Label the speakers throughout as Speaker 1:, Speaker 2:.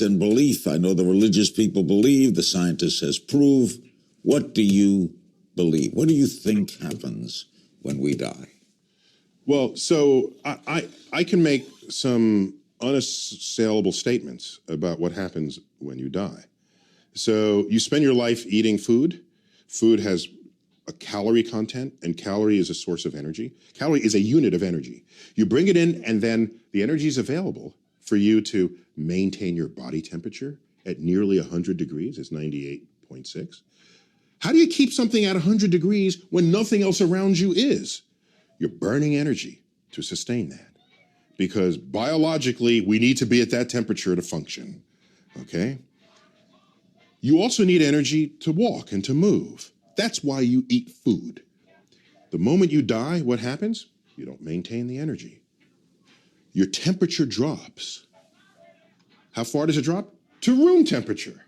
Speaker 1: and belief. I know the religious people believe, the scientist has proved. What do you believe? What do you think happens when we die?
Speaker 2: Well, so I can make some unassailable statements about what happens when you die. So you spend your life eating food. Food has a calorie content, and calorie is a source of energy. Calorie is a unit of energy. You bring it in, and then the energy is available for you to maintain your body temperature at nearly 100 degrees. It's 98.6. How do you keep something at 100 degrees when nothing else around you is? You're burning energy to sustain that, because biologically, we need to be at that temperature to function, okay? You also need energy to walk and to move. That's why you eat food. The moment you die, what happens? You don't maintain the energy. Your temperature drops. How far does it drop? To room temperature.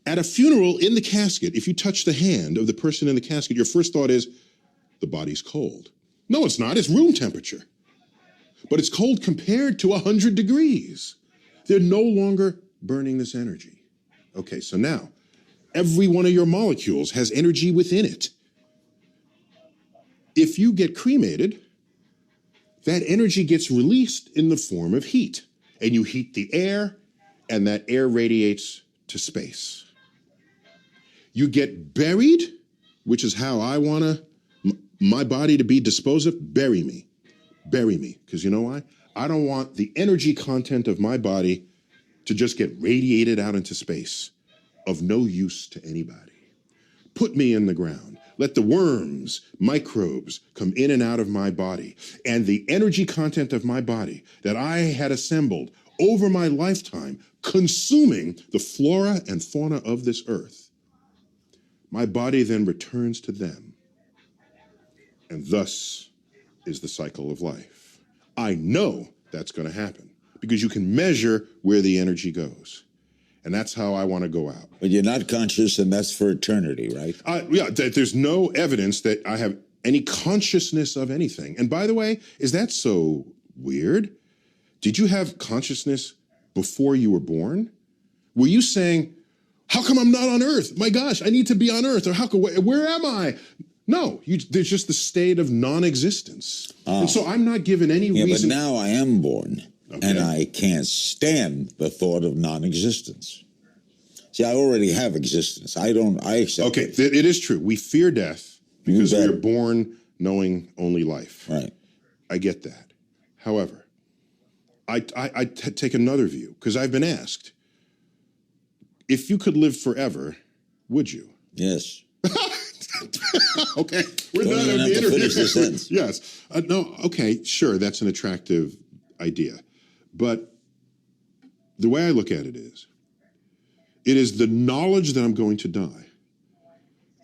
Speaker 2: At a funeral, in the casket, if you touch the hand of the person in the casket, your first thought is, the body's cold. No, it's not. It's room temperature. But it's cold compared to 100 degrees. They're no longer burning this energy. Okay, so now, every one of your molecules has energy within it. If you get cremated, that energy gets released in the form of heat. And you heat the air, and that air radiates to space. You get buried, which is how I want my body to be disposed of. Bury me. Bury me. Because you know why? I don't want the energy content of my body to just get radiated out into space, of no use to anybody. Put me in the ground. Let the worms, microbes come in and out of my body. And the energy content of my body that I had assembled over my lifetime, consuming the flora and fauna of this earth, my body then returns to them. And thus is the cycle of life. I know that's going to happen because you can measure where the energy goes. And that's how I want to go out.
Speaker 1: But you're not conscious, and that's for eternity, right?
Speaker 2: Yeah, there's no evidence that I have any consciousness of anything. And by the way, is that so weird? Did you have consciousness before you were born? Were you saying, how come I'm not on Earth? My gosh, I need to be on Earth. Or where am I? No, there's just the state of non-existence. And so I'm not given any reason.
Speaker 1: But now I am born. Okay. And I can't stand the thought of non-existence. See, I already have existence. I accept
Speaker 2: Okay, it is true. We fear death because we are born knowing only life.
Speaker 1: Right.
Speaker 2: I get that. However, I take another view, because I've been asked, if you could live forever, would you?
Speaker 1: Yes.
Speaker 2: Okay, we're done on the interview. Yes. No, okay, sure, that's an attractive idea. But the way I look at it is the knowledge that I'm going to die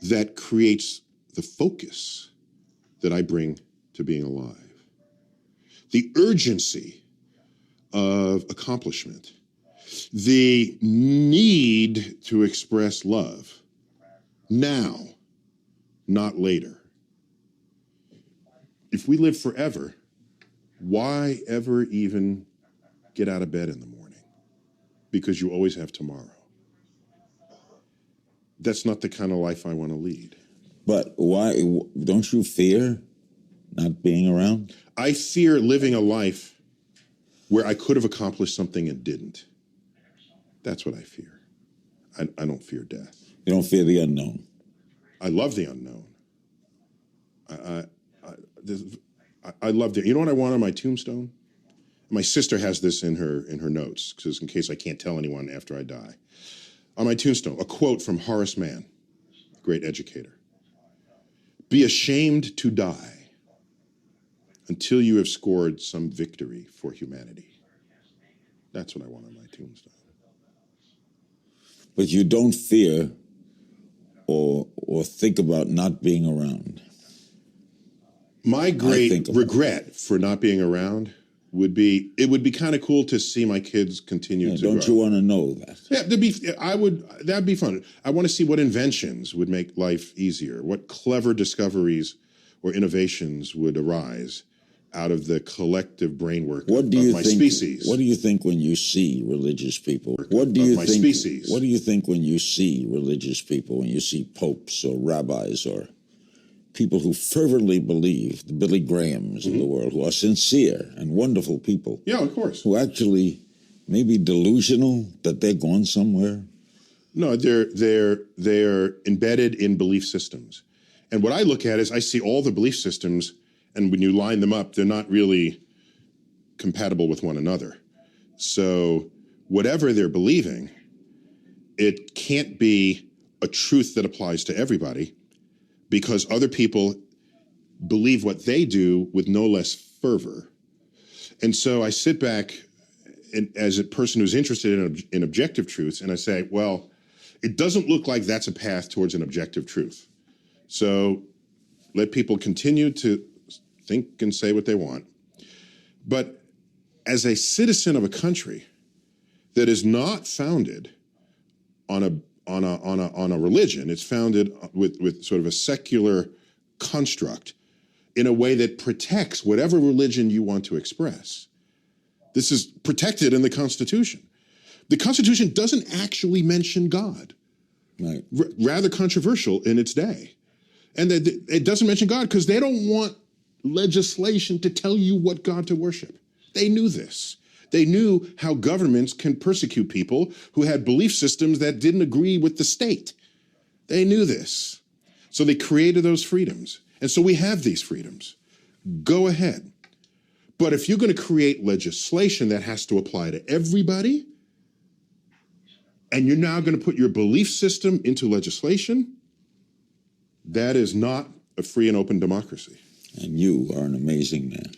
Speaker 2: that creates the focus that I bring to being alive. The urgency of accomplishment, the need to express love now, not later. If we live forever, why ever even get out of bed in the morning? Because you always have tomorrow. That's not the kind of life I want to lead.
Speaker 1: But why? Don't you fear not being around?
Speaker 2: I fear living a life where I could have accomplished something and didn't. That's what I fear. I don't fear death.
Speaker 1: You don't fear the unknown?
Speaker 2: I love the unknown. I love it. You know what I want on my tombstone? My sister has this in her notes, because in case I can't tell anyone after I die. On my tombstone, a quote from Horace Mann, great educator. Be ashamed to die until you have scored some victory for humanity. That's what I want on my tombstone.
Speaker 1: But you don't fear or think about not being around.
Speaker 2: My great regret for not being around would be, it would be kind of cool to see my kids continue to grow.
Speaker 1: Don't you want to know that?
Speaker 2: Yeah, that'd be fun. I want to see what inventions would make life easier, what clever discoveries or innovations would arise out of the collective brain work
Speaker 1: What do
Speaker 2: of
Speaker 1: you
Speaker 2: my
Speaker 1: think?
Speaker 2: species.
Speaker 1: What do you think when you see religious people?
Speaker 2: Of
Speaker 1: What do you
Speaker 2: my
Speaker 1: think?
Speaker 2: species.
Speaker 1: What do you think when you see religious people? When you see popes or rabbis or people who fervently believe, the Billy Grahams of the world, who are sincere and wonderful people,
Speaker 2: Yeah, of course.
Speaker 1: who actually may be delusional that they're going somewhere?
Speaker 2: No, they're embedded in belief systems. And what I look at is I see all the belief systems, and when you line them up, they're not really compatible with one another. So whatever they're believing, it can't be a truth that applies to everybody, because other people believe what they do with no less fervor. And so I sit back as a person who's interested in objective truths, and I say, well, it doesn't look like that's a path towards an objective truth. So let people continue to think and say what they want. But as a citizen of a country that is not founded on a religion, it's founded with sort of a secular construct in a way that protects whatever religion you want to express. This is protected in the Constitution. The Constitution doesn't actually mention God.
Speaker 1: Right.
Speaker 2: Rather controversial in its day. And it doesn't mention God because they don't want legislation to tell you what God to worship. They knew this. They knew how governments can persecute people who had belief systems that didn't agree with the state. They knew this. So they created those freedoms. And so we have these freedoms. Go ahead. But if you're going to create legislation that has to apply to everybody, and you're now going to put your belief system into legislation, that is not a free and open democracy.
Speaker 1: And you are an amazing man.